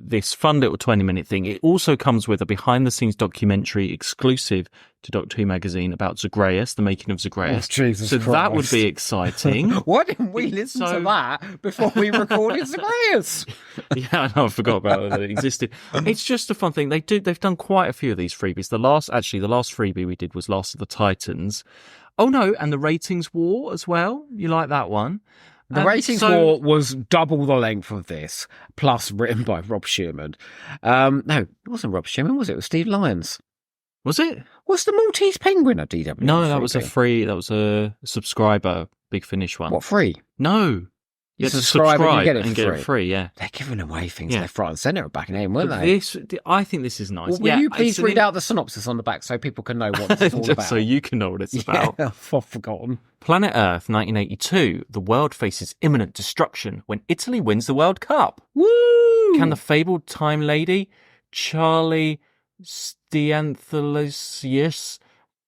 this fun little 20-minute thing. It also comes with a behind-the-scenes documentary exclusive to Doctor Who Magazine about Zagreus, the making of Zagreus. Oh, Jesus so Christ. That would be exciting. Why didn't we listen to that before we recorded Zagreus? Yeah, I know, I forgot about that it existed. It's just a fun thing. They've done quite a few of these freebies. The last freebie we did was Last of the Titans. Oh no, and the Ratings War as well. You like that one? The Ratings War was double the length of this, plus written by Rob Sherman. No, it wasn't Rob Sherman, was it? It was Steve Lyons. Was it? Was the Maltese Penguin a DW? No, that was a subscriber Big Finish one. What, free? No. You subscribe and you get it get it free, yeah. They're giving away things left, right and centre back in aim, weren't they? I think this is nice. Well, will you please read out the synopsis on the back so people can know what this is all about? So you can know what it's about. I've forgotten. Planet Earth, 1982. The world faces imminent destruction when Italy wins the World Cup. Woo! Can the fabled time lady, Charlie Stianthalosius,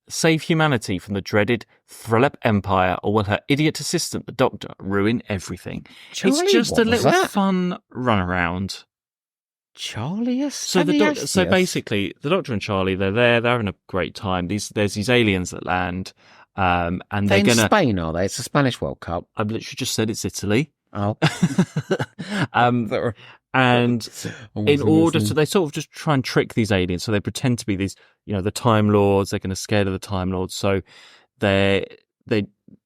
save humanity from the dreaded Threlep Empire, or will her idiot assistant, the Doctor, ruin everything? Charlie, it's just a little that? fun runaround. Charlie? So basically, the Doctor and Charlie, they're having a great time. There's these aliens that land, and they're in gonna. Spain, are they? It's the Spanish World Cup. I've literally just said it's Italy. Oh. And in order to, they sort of just try and trick these aliens. So they pretend to be these, the Time Lords. They're going to scare the Time Lords. So they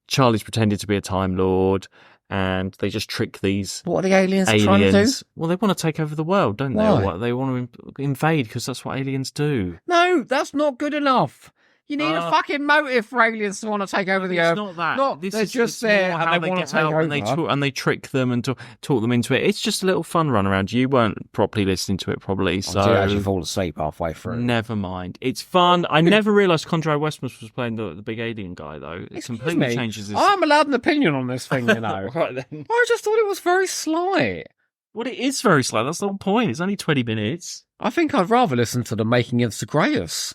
Charlie's pretended to be a Time Lord, and they just trick these What are the aliens trying to do? Well, they want to take over the world, don't they? Why? Or what? They want to invade because that's what aliens do. No, that's not good enough. You need a fucking motive for aliens to want to take over the Earth. It's not that. They're just there and they want to take over. And they trick them and talk them into it. It's just a little fun run around. You weren't properly listening to it, probably. So I did actually fall asleep halfway through. Never mind. It's fun. I never realised Conrad Westmus was playing the big alien guy, though. It completely changes his... I'm allowed an opinion on this thing, you know. Right then. I just thought it was very slight. Well, it is very slow. That's the whole point. It's only 20 minutes. I think I'd rather listen to the making of Zagreus.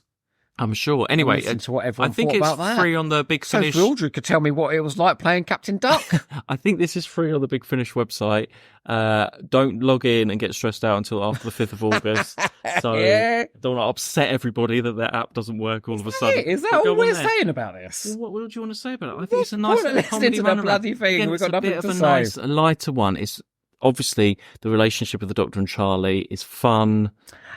I'm sure. Anyway, to what everyone I think thought it's about that. free on the Big Finish. So Audrey could tell me what it was like playing Captain Duck. I think this is free on the Big Finish website. Don't log in and get stressed out until after the 5th of August. So don't want to upset everybody that their app doesn't work all of a sudden. Is that all we're saying about this? Well, what do you want to say about it? I think it's a nice little comedy to the bloody thing. Again, We've got nothing to say. Nice, a lighter one. It's obviously the relationship with the Doctor and Charlie is fun.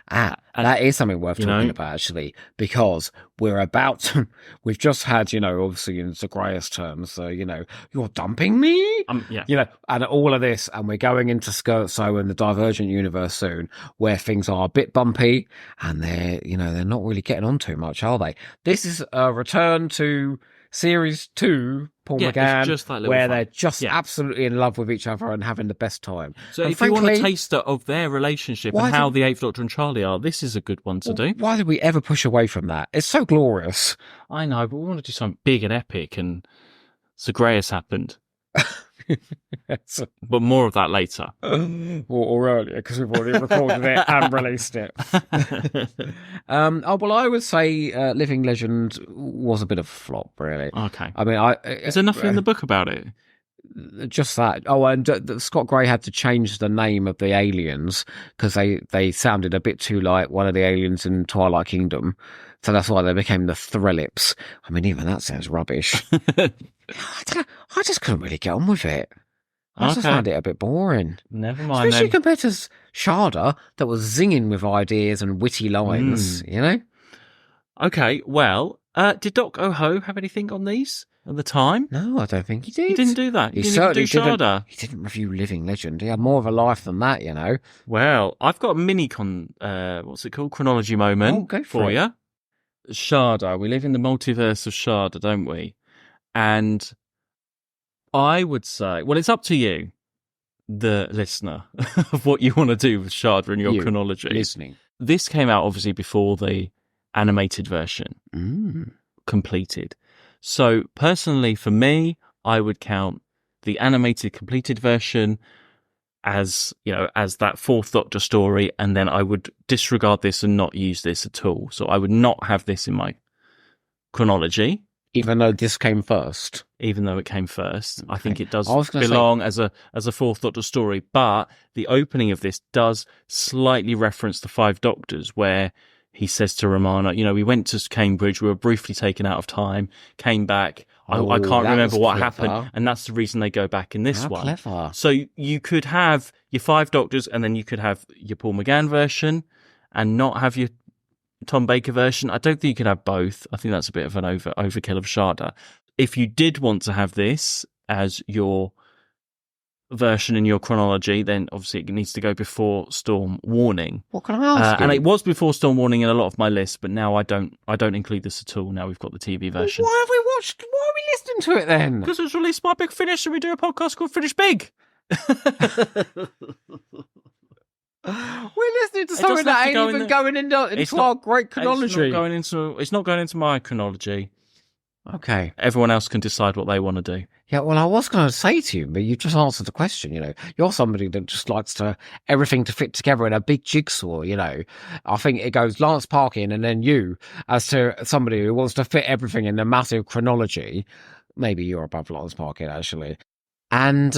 That is something worth talking about, actually, because we've just had, obviously in Zagreus terms, you're dumping me? And all of this, and we're going into Scherzo and the Divergent universe soon, where things are a bit bumpy, and they're not really getting on too much, are they? This is a return to Series 2, Paul McGann, where they're just absolutely in love with each other and having the best time. So if you want a taster of their relationship and how the Eighth Doctor and Charlie are, this is a good one to do. Why did we ever push away from that? It's so glorious. I know, but we want to do something big and epic, and Zagreus happened. But more of that later. or earlier, because we've already recorded it and released it. Well, I would say Living Legend was a bit of a flop, really. Okay. I mean, is there nothing in the book about it? Just that. Oh, and Scott Gray had to change the name of the aliens because they sounded a bit too like one of the aliens in Twilight Kingdom. So that's why they became the Threllips. I mean, even that sounds rubbish. I just couldn't really get on with it. I just found it a bit boring. Never mind. Especially compared to Shada, that was zinging with ideas and witty lines, Okay, well, did Doc Oho have anything on these at the time? No, I don't think he did. He didn't do that. He certainly didn't do Shada. He didn't review Living Legend. He had more of a life than that, Well, I've got a mini chronology moment for you. Shada. We live in the multiverse of Shada, don't we? And I would say, well, it's up to you, the listener, of what you want to do with Shada in your chronology. Listening. This came out obviously before the animated version completed. So personally, for me, I would count the animated completed version as that Fourth Doctor story, and then I would disregard this and not use this at all. So I would not have this in my chronology. Even though this came first? Even though it came first. Okay. I think it does belong as a Fourth Doctor story, but the opening of this does slightly reference the Five Doctors, where he says to Romana, we went to Cambridge, we were briefly taken out of time, came back, I can't remember what happened, and that's the reason they go back in this one. Clever. So you could have your Five Doctors, and then you could have your Paul McGann version, and not have your Tom Baker version. I don't think you could have both. I think that's a bit of an overkill of Shada. If you did want to have this as your version in your chronology, then obviously it needs to go before Storm Warning. What can I ask you? And it was before Storm Warning in a lot of my lists, but now I don't include this at all. Now we've got the TV version. Why are we listening to it then? Because it was released by Big Finish, and we do a podcast called Finish Big. We're listening to something that ain't even going into our great chronology. It's not going into my chronology. Okay. Everyone else can decide what they want to do. Yeah, well, I was going to say to you, but you just answered the question, You're somebody that just likes everything to fit together in a big jigsaw, I think it goes Lance Parkin and then you, as to somebody who wants to fit everything in a massive chronology. Maybe you're above Lance Parkin, actually. And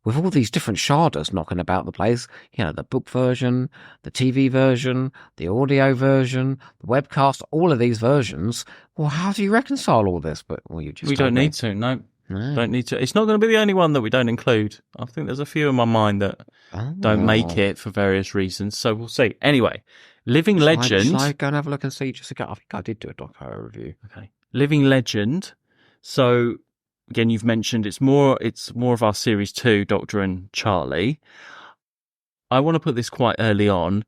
with all these different Shadas knocking about the place, the book version, the TV version, the audio version, the webcast, all of these versions, well, how do you reconcile all this? We don't need to, no. Don't need to. It's not going to be the only one that we don't include. I think there's a few in my mind that don't make it for various reasons, so we'll see. Anyway, Living Legend... Shall I go and have a look and see? I think I did do a Doc Ho review. Okay. Living Legend. So... again, you've mentioned it's more of our series 2, Doctor and Charlie. I want to put this quite early on.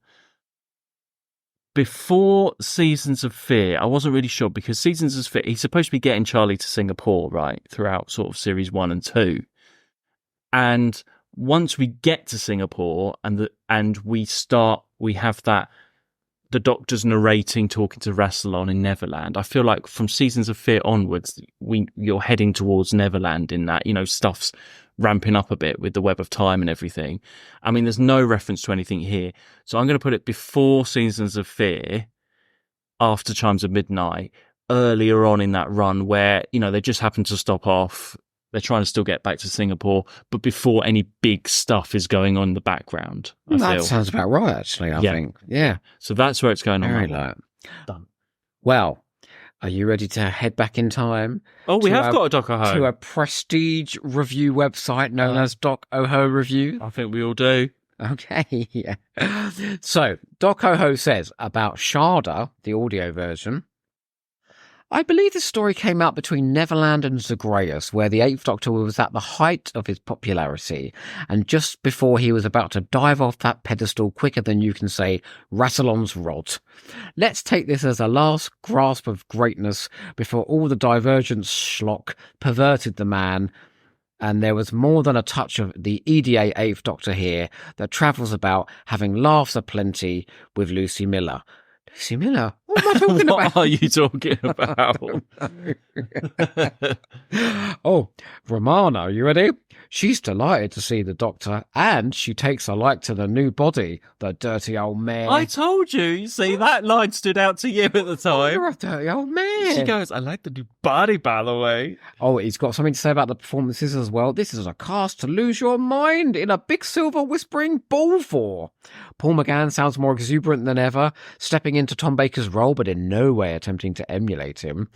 Before Seasons of Fear, I wasn't really sure, because Seasons of Fear, he's supposed to be getting Charlie to Singapore, right, throughout sort of series 1 and 2. And once we get to Singapore and we have that, the Doctor's narrating, talking to Rassilon in Neverland. I feel like from Seasons of Fear onwards, you're heading towards Neverland in that, stuff's ramping up a bit with the Web of Time and everything. I mean, there's no reference to anything here. So I'm going to put it before Seasons of Fear, after Chimes of Midnight, earlier on in that run where, they just happen to stop off. They're trying to still get back to Singapore, but before any big stuff is going on in the background. That sounds about right, actually, I think. Yeah. So that's where it's going on. Very low. Done. Well, are you ready to head back in time? Oh, we have got a Doc Oho. To a prestige review website known as Doc Oho Review. I think we all do. Okay, yeah. So, Doc Oho says about Shada, the audio version. I believe the story came out between Neverland and Zagreus, where the Eighth Doctor was at the height of his popularity, and just before he was about to dive off that pedestal quicker than you can say Rassilon's rod. Let's take this as a last grasp of greatness before all the Divergent schlock perverted the man, and there was more than a touch of the EDA Eighth Doctor here that travels about having laughs aplenty with Lucy Miller. Lucy Miller? What am I talking about? What are you talking about? Oh, Romana, you ready? She's delighted to see the Doctor, and she takes a like to the new body, the dirty old man. I told you. You see, that line stood out to you at the time. You're a dirty old man. She goes, I like the new body, by the way. Oh, he's got something to say about the performances as well. This is a cast to lose your mind in a big silver whispering ball for. Paul McGann sounds more exuberant than ever, stepping into Tom Baker's role, but in no way attempting to emulate him.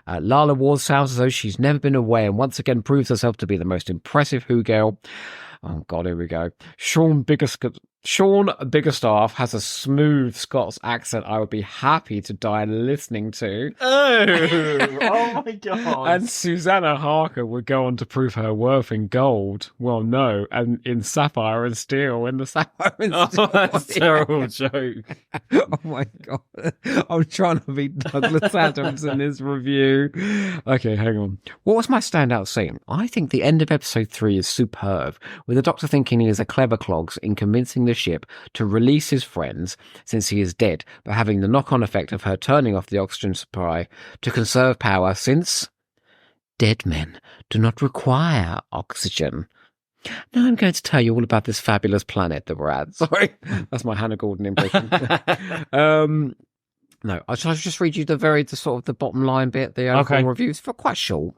Lala Ward sounds as though she's never been away and once again proves herself to be the most impressive Who girl. Oh, God, here we go. Sean Biggerstaff has a smooth Scots accent I would be happy to die listening to. Oh my God. And Susanna Harker would go on to prove her worth in gold. Well, no, and in sapphire and steel. In the sapphire and steel. Oh, that's a terrible joke. Oh my God. I'm trying to be Douglas Adams in this review. Okay, hang on. What was my standout scene? I think the end of episode 3 is superb, with the Doctor thinking he is a clever clogs in convincing the ship to release his friends since he is dead, but having the knock-on effect of her turning off the oxygen supply to conserve power since dead men do not require oxygen. Now I'm going to tell you all about this fabulous planet that we're at. Sorry, that's my Hannah Gordon impression. No, I'll just read you the bottom line bit, the overall reviews, for quite short.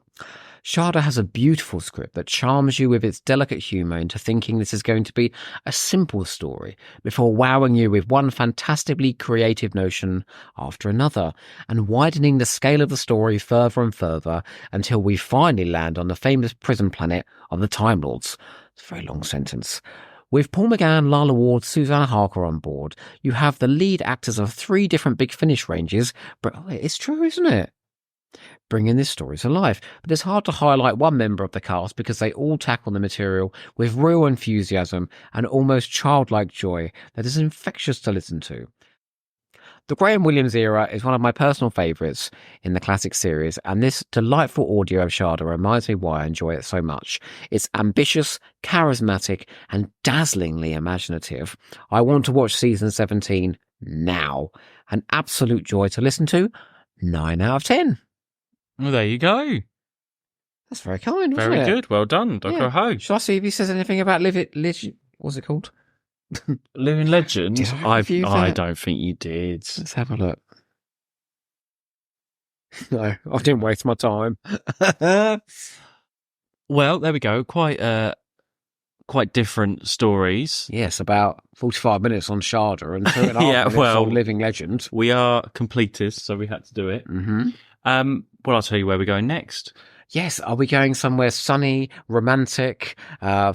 Shada has a beautiful script that charms you with its delicate humour into thinking this is going to be a simple story before wowing you with one fantastically creative notion after another and widening the scale of the story further and further until we finally land on the famous prison planet of the Time Lords. It's a very long sentence. With Paul McGann, Lala Ward, Susanna Harker on board, you have the lead actors of 3 different Big Finish ranges, but it's true, isn't it? Bringing this story to life, but it's hard to highlight one member of the cast because they all tackle the material with real enthusiasm and almost childlike joy that is infectious to listen to. The Graham Williams era is one of my personal favourites in the classic series, and this delightful audio of Shada reminds me why I enjoy it so much. It's ambitious, charismatic, and dazzlingly imaginative. I want to watch season 17 now. An absolute joy to listen to. 9 out of 10. Well, there you go. That's very kind, wasn't Very it? good. Well done, Dr. Ho. Shall I see if he says anything about what's it called? Living Legend? Did I review that? I don't think you did. Let's have a look. No, I didn't waste my time. Well, there we go. Quite different stories. Yes, about 45 minutes on Shada and 2.5 minutes on Living Legend. We are completists, so we had to do it. Mm-hmm. Well, I'll tell you where we're going next. Yes, are we going somewhere sunny, romantic,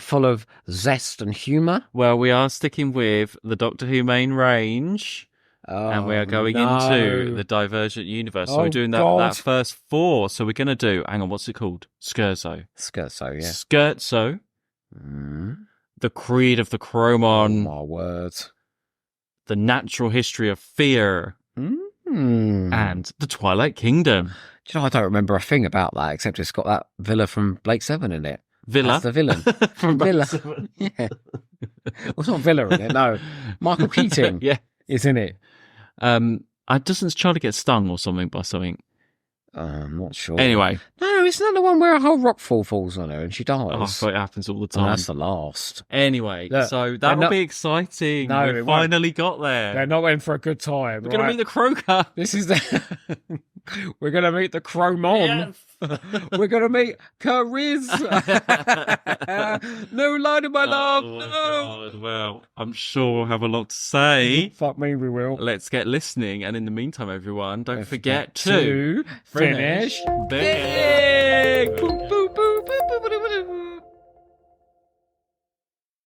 full of zest and humour? Well, we are sticking with the Doctor Who main range. and we are going no. into the Divergent universe. So Oh, we're doing that first 4. So we're going to do, hang on, what's it called? Scherzo. Scherzo, yeah. Scherzo. The Creed of the Chromon. Oh, my word. The Natural History of Fear. And The Twilight Kingdom. Do you know, I don't remember a thing about that, except it's got that Villa from Blake Seven in it. Villa? That's the villain. From Villa. Seven. Yeah. Well, it's not Villa in it, no. Michael Keating Yeah. is in it. Doesn't Charlie get stung or something by something? I'm not sure. Anyway. No, it's not the one where a whole rock falls on her and she dies. Oh, so it happens all the time. That's the last. Anyway, Look, so that'll be exciting. No, we finally got there. They're not in for a good time. We're going to meet the Kroger. This is the... We're going to meet the Chromon. Yes. We're going to meet Cariz. No line in my love. Oh, my No. God. Well, I'm sure we'll have a lot to say. Fuck me, we will. Let's get listening. And in the meantime, everyone, don't forget to finish big.